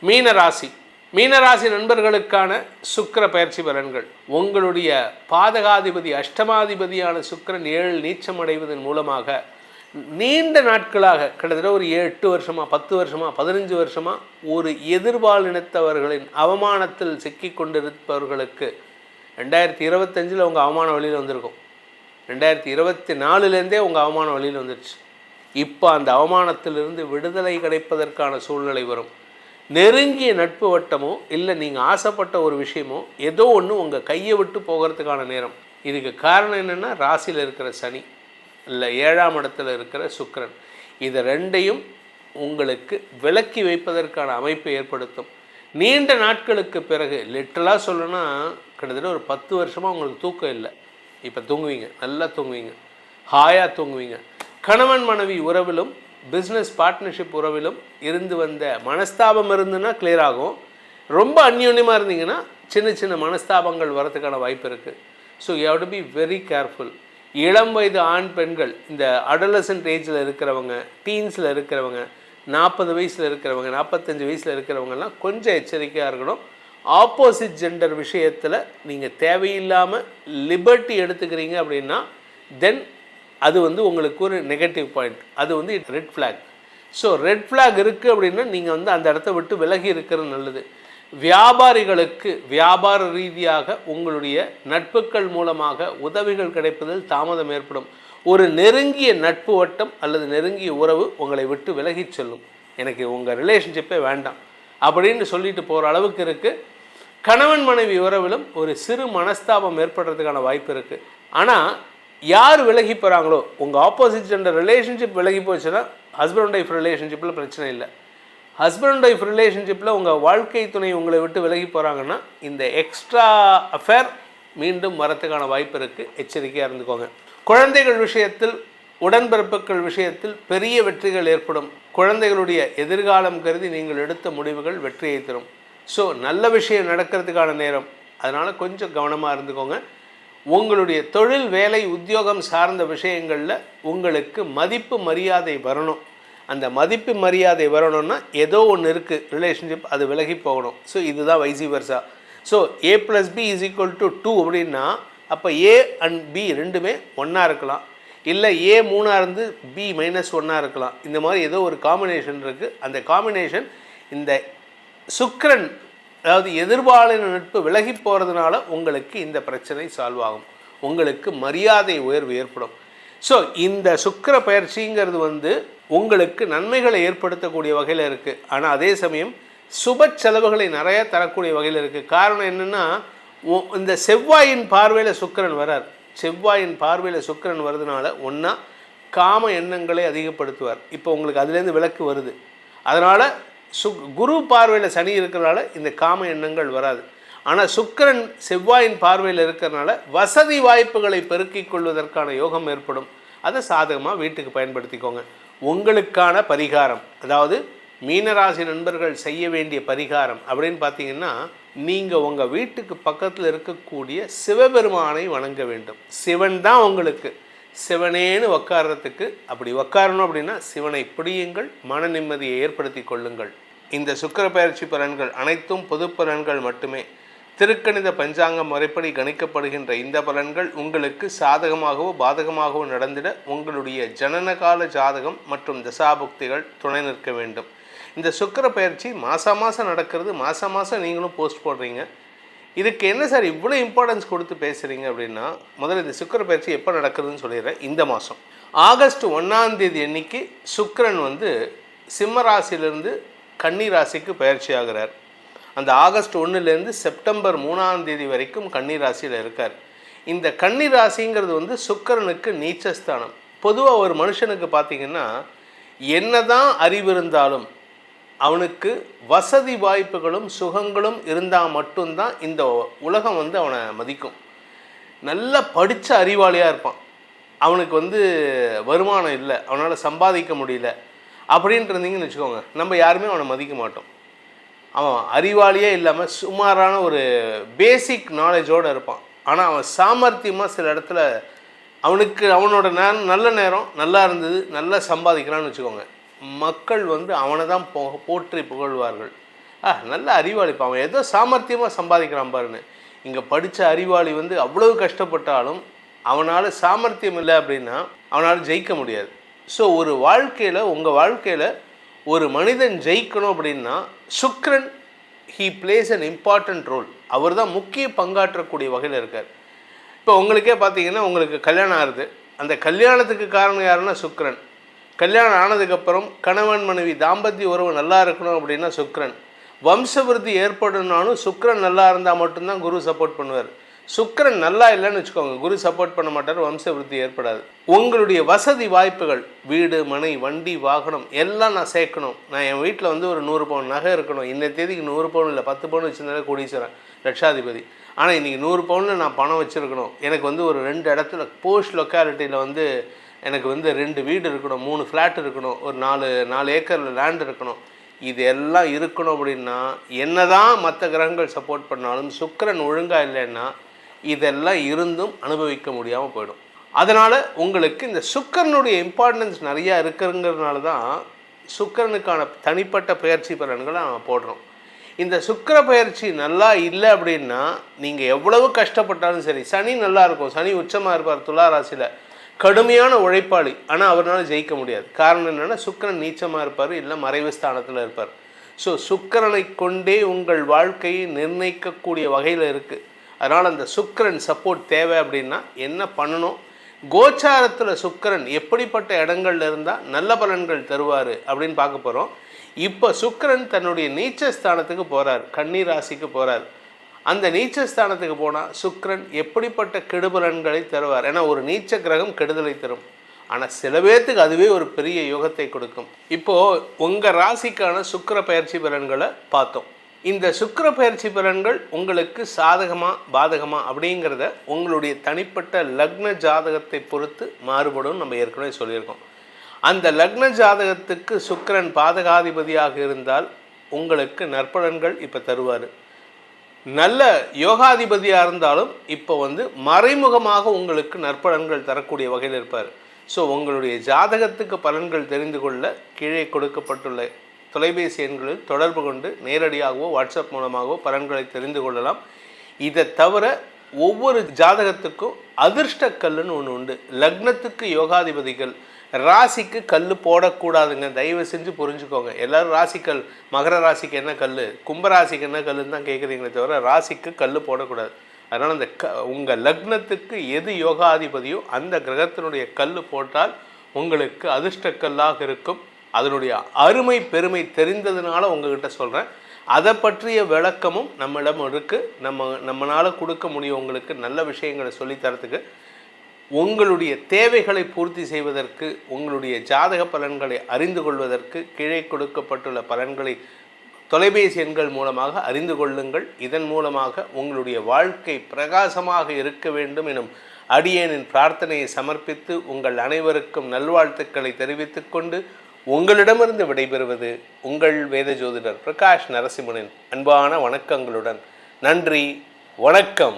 மீனராசி மீனராசி நண்பர்களுக்கான சுக்கிர பயிற்சி பலன்கள். உங்களுடைய பாதகாதிபதி அஷ்டமாதிபதியான சுக்கிரன் 7 நீச்சம் அடைவதன் மூலமாக நீண்ட நாட்களாக கிட்டத்தட்ட ஒரு 8 வருஷமா 10 வருஷமா 15 வருஷமா ஒரு எதிர்பாலினத்தவர்களின் அவமானத்தில் சிக்கி கொண்டிருப்பவர்களுக்கு 2025 உங்கள் அவமான வழியில் வந்திருக்கும். 2024லேருந்தே உங்கள் அவமான வழியில் வந்துடுச்சு. இப்போ அந்த அவமானத்திலிருந்து விடுதலை கிடைப்பதற்கான சூழ்நிலை வரும். நெருங்கிய நட்பு வட்டமோ இல்லை நீங்கள் ஆசைப்பட்ட ஒரு விஷயமோ ஏதோ ஒன்று உங்கள் கையை விட்டு போகிறதுக்கான நேரம். இதுக்கு காரணம் என்னென்னா ராசியில் இருக்கிற சனி இல்லை 7ஆம் இடத்துல இருக்கிற சுக்கிரன். இதை ரெண்டையும் உங்களுக்கு விலக்கி வைப்பதற்கான அமைப்பை ஏற்படுத்தும். நீண்ட நாட்களுக்கு பிறகு லிட்டரலாக சொல்லணும்னா கிட்டத்தட்ட ஒரு 10 வருஷமாக உங்களுக்கு தூக்கம் இல்லை. இப்போ தூங்குவீங்க, நல்லா தூங்குவீங்க, ஹாயாக தூங்குவீங்க. கணவன் மனைவி உறவிலும் பிஸ்னஸ் பார்ட்னர்ஷிப் உறவிலும் இருந்து வந்த மனஸ்தாபம் இருந்துன்னா கிளியர் ஆகும். ரொம்ப அந்யோன்யமாக இருந்தீங்கன்னா சின்ன சின்ன மனஸ்தாபங்கள் வரதுக்கான வாய்ப்பு இருக்குது. So you have to be very careful. இளம் வயது ஆண் பெண்கள், இந்த அடலசன்ட் ஏஜில் இருக்கிறவங்க, டீன்ஸில் இருக்கிறவங்க, 40 வயசில் இருக்கிறவங்க, 45 வயசில் இருக்கிறவங்கலாம் கொஞ்சம் எச்சரிக்கையாக இருக்கணும். ஆப்போசிட் ஜெண்டர் விஷயத்தில் நீங்கள் தேவையில்லாமல் லிபர்ட்டி எடுத்துக்கிறீங்க அப்படின்னா தென் அது உங்களுக்கு ஒரு நெகட்டிவ் பாயிண்ட். அது red flag. So red flag இருக்குது அப்படின்னா நீங்கள் அந்த இடத்த விட்டு விலகி இருக்கிறது நல்லது. வியாபாரிகளுக்கு வியாபார ரீதியாக உங்களுடைய நட்புகள் மூலமாக உதவிகள் கிடைப்பதில் தாமதம் ஏற்படும். ஒரு நெருங்கிய நட்பு வட்டம் அல்லது நெருங்கிய உறவு உங்களை விட்டு விலகி செல்லும். எனக்கு உங்கள் ரிலேஷன்ஷிப்பே வேண்டாம் அப்படின்னு சொல்லிட்டு போகிற அளவுக்கு இருக்குது. கணவன் மனைவி உறவிலும் ஒரு சிறு மனஸ்தாபம் ஏற்படுறதுக்கான வாய்ப்பு இருக்குது. ஆனால் யார் விலகி போகிறாங்களோ, உங்கள் ஆப்போசிட் ஜெண்டர் ரிலேஷன்ஷிப் விலகி போச்சுன்னா ஹஸ்பண்ட் அண்ட் ஒய்ஃப் ரிலேஷன்ஷிப்பில் பிரச்சனை இல்லை. ஹஸ்பண்ட் அண்ட் ஒய்ஃப் ரிலேஷன்ஷிப்பில் உங்கள் வாழ்க்கை துணை உங்களை விட்டு விலகி போகிறாங்கன்னா இந்த எக்ஸ்ட்ரா அஃபேர் மீண்டும் வரத்துக்கான வாய்ப்பு இருக்குது. எச்சரிக்கையாக இருந்துக்கோங்க. குழந்தைகள் விஷயத்தில், உடன்பிறப்புகள் விஷயத்தில் பெரிய வெற்றிகள் ஏற்படும். குழந்தைகளுடைய எதிர்காலம் கருதி நீங்கள் எடுத்த முடிவுகள் வெற்றியை தரும். ஸோ நல்ல விஷயம் நடக்கிறதுக்கான நேரம். அதனால் கொஞ்சம் கவனமாக இருந்துக்கோங்க. உங்களுடைய தொழில், வேலை, உத்தியோகம் சார்ந்த விஷயங்களில் உங்களுக்கு மதிப்பு மரியாதை வரணும். அந்த மதிப்பு மரியாதை வரணும்னா ஏதோ ஒன்று இருக்குது ரிலேஷன்ஷிப், அது விலகி போகணும். ஸோ இதுதான் வைசி வர்சா. ஸோ A+B = 2 அப்படின்னா அப்போ A அண்ட் B ரெண்டுமே ஒன்றா இருக்கலாம். இல்லை A 3 இருந்து B -1 இருக்கலாம். இந்த மாதிரி ஏதோ ஒரு காம்பினேஷன் இருக்குது. அந்த காம்பினேஷன் இந்த சுக்கிரன், அதாவது எதிர்பாலின நட்பு விலகி போகிறதுனால உங்களுக்கு இந்த பிரச்சனை சால்வ் ஆகும். உங்களுக்கு மரியாதை உயர்வு ஏற்படும். ஸோ இந்த சுக்கிர பயிற்சிங்கிறது உங்களுக்கு நன்மைகளை ஏற்படுத்தக்கூடிய வகையில் இருக்குது. ஆனால் அதே சமயம் சுப செலவுகளை நிறைய தரக்கூடிய வகையில் இருக்குது. காரணம் என்னென்னா இந்த செவ்வாயின் பார்வையில் சுக்கிரன் வரார். செவ்வாயின் பார்வையில் சுக்கிரன் வருதுனால ஒன்றா காம எண்ணங்களை அதிகப்படுத்துவார். இப்போ உங்களுக்கு அதுலேருந்து விலக்கு வருது. அதனால் குரு பார்வையில் சனி இருக்கிறனால இந்த காம எண்ணங்கள் வராது. ஆனால் சுக்கிரன் செவ்வாயின் பார்வையில் இருக்கிறனால வசதி வாய்ப்புகளை பெருக்கிக் கொள்வதற்கான யோகம் ஏற்படும். அதை சாதகமாக வீட்டுக்கு பயன்படுத்திக்கோங்க. உங்களுக்கான பரிகாரம், அதாவது மீனராசி நண்பர்கள் செய்ய வேண்டிய பரிகாரம் அப்படின்னு பார்த்தீங்கன்னா, நீங்கள் உங்கள் வீட்டுக்கு பக்கத்தில் இருக்கக்கூடிய சிவபெருமானை வணங்க வேண்டும். சிவன் தான் உங்களுக்கு சிவனேன்னு உக்காரத்துக்கு. அப்படி உக்காரணும் அப்படின்னா சிவனை பிடியுங்கள், மன நிம்மதியை ஏற்படுத்தி கொள்ளுங்கள். இந்த சுக்கிர பயிற்சி பலன்கள் அனைத்தும் பொது பலன்கள் மட்டுமே. திருக்கணித பஞ்சாங்க முறைப்படி கணிக்கப்படுகின்ற இந்த பலன்கள் உங்களுக்கு சாதகமாகவோ பாதகமாகவோ நடந்திட உங்களுடைய ஜனனகால ஜாதகம் மற்றும் தசாபுக்திகள் துணை நிற்க வேண்டும். இந்த சுக்கிர பயிற்சி மாதம் நடக்கிறது. மாதம் நீங்களும் போஸ்ட் போடுறீங்க. இதுக்கு என்ன சார் இவ்வளோ இம்பார்ட்டன்ஸ் கொடுத்து பேசுகிறீங்க அப்படின்னா, முதல்ல இந்த சுக்கிர பயிற்சி எப்போ நடக்குதுன்னு சொல்லிடுறேன். இந்த மாதம் ஆகஸ்ட் 1 அன்னைக்கு சுக்கிரன் சிம்ம ராசியிலிருந்து கன்னி ராசிக்கு பயிற்சி ஆகிறார். அந்த ஆகஸ்ட் 1 செப்டம்பர் 3 வரைக்கும் கன்னி ராசியில் இருக்கார். இந்த கன்னி ராசிங்கிறது சுக்கிரனுக்கு நீச்சஸ்தானம். பொதுவாக ஒரு மனுஷனுக்கு பார்த்திங்கன்னா என்னதான் அறிவு இருந்தாலும் அவனுக்கு வசதி வாய்ப்புகளும் சுகங்களும் இருந்தால் மட்டும்தான் இந்த உலகம் அவனை மதிக்கும். நல்லா படித்த அறிவாளியாக இருப்பான், அவனுக்கு வருமானம் இல்லை, அவனால் சம்பாதிக்க முடியல அப்படின்ட்டு இருந்தீங்கன்னு வச்சுக்கோங்க, நம்ம யாருமே அவனை மதிக்க மாட்டோம். அவன் அறிவாளியே இல்லாமல் சுமாரான ஒரு பேசிக் நாலேஜோடு இருப்பான். ஆனால் அவன் சாமர்த்தியமாக சில இடத்துல அவனோட நல்ல நேரம் நல்லா இருந்தது, நல்லா சம்பாதிக்கிறான்னு வச்சுக்கோங்க, மக்கள் அவனை தான் போற்றி புகழ்வார்கள். நல்ல அறிவாளிப்பா, அவன் ஏதோ சாமர்த்தியமாக சம்பாதிக்கிறான் பாருன்னு. இங்கே படித்த அறிவாளி வந்து அவ்வளவு கஷ்டப்பட்டாலும் அவனால் சாமர்த்தியம் இல்லை அப்படின்னா அவனால் ஜெயிக்க முடியாது. ஸோ ஒரு வாழ்க்கையில், உங்கள் வாழ்க்கையில் ஒரு மனிதன் ஜெயிக்கணும் அப்படின்னா சுக்கிரன் he plays an important role. அவர் தான் முக்கிய பங்காற்றக்கூடிய வகையில் இருக்கார். இப்போ உங்களுக்கே பார்த்தீங்கன்னா, உங்களுக்கு கல்யாணம் ஆகுது, அந்த கல்யாணத்துக்கு காரணம் யாருன்னா சுக்கிரன். கல்யாணம் ஆனதுக்கப்புறம் கணவன் மனைவி தாம்பத்திய உறவு நல்லா இருக்கணும் அப்படின்னா சுக்கிரன். வம்சவிருத்தி ஏற்படணும்னாலும் சுக்கிரன் நல்லா இருந்தால் மட்டும்தான் குரு சப்போர்ட் பண்ணுவார். சுக்கிரன் நல்லா இல்லைன்னு வச்சுக்கோங்க, குரு சப்போர்ட் பண்ண மாட்டார், வம்சவிருத்தி ஏற்படாது. உங்களுடைய வசதி வாய்ப்புகள், வீடு மனை வண்டி வாகனம் எல்லாம் நான் சேர்க்கணும். நான் என் வீட்டில் வந்து ஒரு 100 பவுன் நகை இருக்கணும். இந்த தேதிக்கு 100 பவுன் இல்லை, 10 பவுன் வச்சுருந்தாலே கோடீஸ்வரன், லட்சாதிபதி. ஆனால் இன்றைக்கி 100 பவுனில் நான் பணம் வச்சுருக்கணும். எனக்கு வந்து ஒரு 2 இடத்துல போஸ்ட் லொக்காலிட்டியில் வந்து எனக்கு வந்து 2 வீடு இருக்கணும், 3 ஃப்ளாட் இருக்கணும், ஒரு 4 ஏக்கரில் லேண்ட் இருக்கணும். இது எல்லாம் இருக்கணும் அப்படின்னா என்ன தான் மற்ற கிரகங்கள் சப்போர்ட் பண்ணாலும் சுக்கிரன் ஒழுங்காக இல்லைன்னா இதெல்லாம் இருந்தும் அனுபவிக்க முடியாமல் போயிடும். அதனால் உங்களுக்கு இந்த சுக்கிரனுடைய இம்பார்ட்டன்ஸ் நிறையா இருக்குங்கிறதுனால தான் சுக்கிரனுக்கான தனிப்பட்ட பயிற்சி பலன்களை நம்ம போடுறோம். இந்த சுக்கிர பயிற்சி நல்லா இல்லை அப்படின்னா நீங்கள் எவ்வளவு கஷ்டப்பட்டாலும் சரி, சனி நல்லா இருக்கும், சனி உச்சமாக இருப்பார் துலா ராசியில், கடுமையான உழைப்பாளி, ஆனால் அவரால் ஜெயிக்க முடியாது. காரணம் என்னென்னா சுக்கிரன் நீச்சமாக இருப்பார், இல்லை மறைவு ஸ்தானத்தில் இருப்பார். ஸோ சுக்கிரனை கொண்டே உங்கள் வாழ்க்கையை நிர்ணயிக்கக்கூடிய வகையில் இருக்குது. அதனால் அந்த சுக்கிரன் சப்போர்ட் தேவை அப்படின்னா என்ன பண்ணணும், கோச்சாரத்தில் சுக்கிரன் எப்படிப்பட்ட இடங்கள்ல இருந்தால் நல்ல பலன்கள் தருவார் அப்படின்னு பார்க்க போகிறோம். இப்போ சுக்கிரன் தன்னுடைய நீச்சஸ்தானத்துக்கு போகிறார், கன்னி ராசிக்கு போகிறார். அந்த நீச்சஸ்தானத்துக்கு போனால் சுக்கிரன் எப்படிப்பட்ட கெடுபலன்களை தருவார். ஏன்னா ஒரு நீச்ச கிரகம் கெடுதலை தரும், ஆனால் சில பேர்த்துக்கு அதுவே ஒரு பெரிய யோகத்தை கொடுக்கும். இப்போது உங்கள் ராசிக்கான சுக்கிர பயிற்சி பலன்களை பார்த்தோம். இந்த சுக்கிர பயிற்சி பலன்கள் உங்களுக்கு சாதகமாக பாதகமாக அப்படிங்கிறத உங்களுடைய தனிப்பட்ட லக்ன ஜாதகத்தை பொறுத்து மாறுபடும். நம்ம ஏற்கனவே சொல்லியிருக்கோம். அந்த லக்ன ஜாதகத்துக்கு சுக்கிரன் பாதகாதிபதியாக இருந்தால் உங்களுக்கு நற்பலன்கள் இப்போ தருவார். நல்ல யோகாதிபதியாக இருந்தாலும் இப்போ வந்து மறைமுகமாக உங்களுக்கு நற்பலன்கள் தரக்கூடிய வகையில் இருப்பார். ஸோ உங்களுடைய ஜாதகத்துக்கு பலன்கள் தெரிந்து கொள்ள கீழே கொடுக்கப்பட்டுள்ள தொலைபேசி எண்களில் தொடர்பு கொண்டு நேரடியாகவோ வாட்ஸ்அப் மூலமாகவோ பலன்களை தெரிந்து கொள்ளலாம். இதை தவிர ஒவ்வொரு ஜாதகத்துக்கும் அதிர்ஷ்ட கல்லுன்னு ஒன்று உண்டு. லக்னத்துக்கு யோகாதிபதிகள், ராசிக்கு கல் போடக்கூடாதுங்க, தயவு செஞ்சு புரிஞ்சுக்கோங்க. எல்லோரும் ராசிக்கல், மகர ராசிக்கு என்ன கல், கும்பராசிக்கு என்ன கல்லுன்னு தான் கேட்குறீங்களே தவிர ராசிக்கு கல் போடக்கூடாது. அதனால் அந்த உங்கள் லக்னத்துக்கு எது யோகாதிபதியோ அந்த கிரகத்தினுடைய கல் போட்டால் உங்களுக்கு அதிர்ஷ்ட கல்லாக இருக்கும். அதனுடைய அருமை பெருமை தெரிந்ததுனால உங்ககிட்ட சொல்கிறேன். அதை பற்றிய விளக்கமும் நம்மிடம் இருக்குது. நம்மளால் கொடுக்க முடியும் உங்களுக்கு நல்ல விஷயங்களை சொல்லித்தரத்துக்கு. உங்களுடைய தேவைகளை பூர்த்தி செய்வதற்கு, உங்களுடைய ஜாதக பலன்களை அறிந்து கொள்வதற்கு கீழே கொடுக்கப்பட்டுள்ள பலன்களை தொலைபேசி எண்கள் மூலமாக அறிந்து கொள்ளுங்கள். இதன் மூலமாக உங்களுடைய வாழ்க்கை பிரகாசமாக இருக்க வேண்டும் எனும் அடியேனின் பிரார்த்தனையை சமர்ப்பித்து உங்கள் அனைவருக்கும் நல்வாழ்த்துக்களை தெரிவித்துக் கொண்டு உங்களிடமிருந்து விடைபெறுவது உங்கள் வேத ஜோதிடர் பிரகாஷ் நரசிம்மனின் அன்பான வணக்கங்களுடன். நன்றி, வணக்கம்.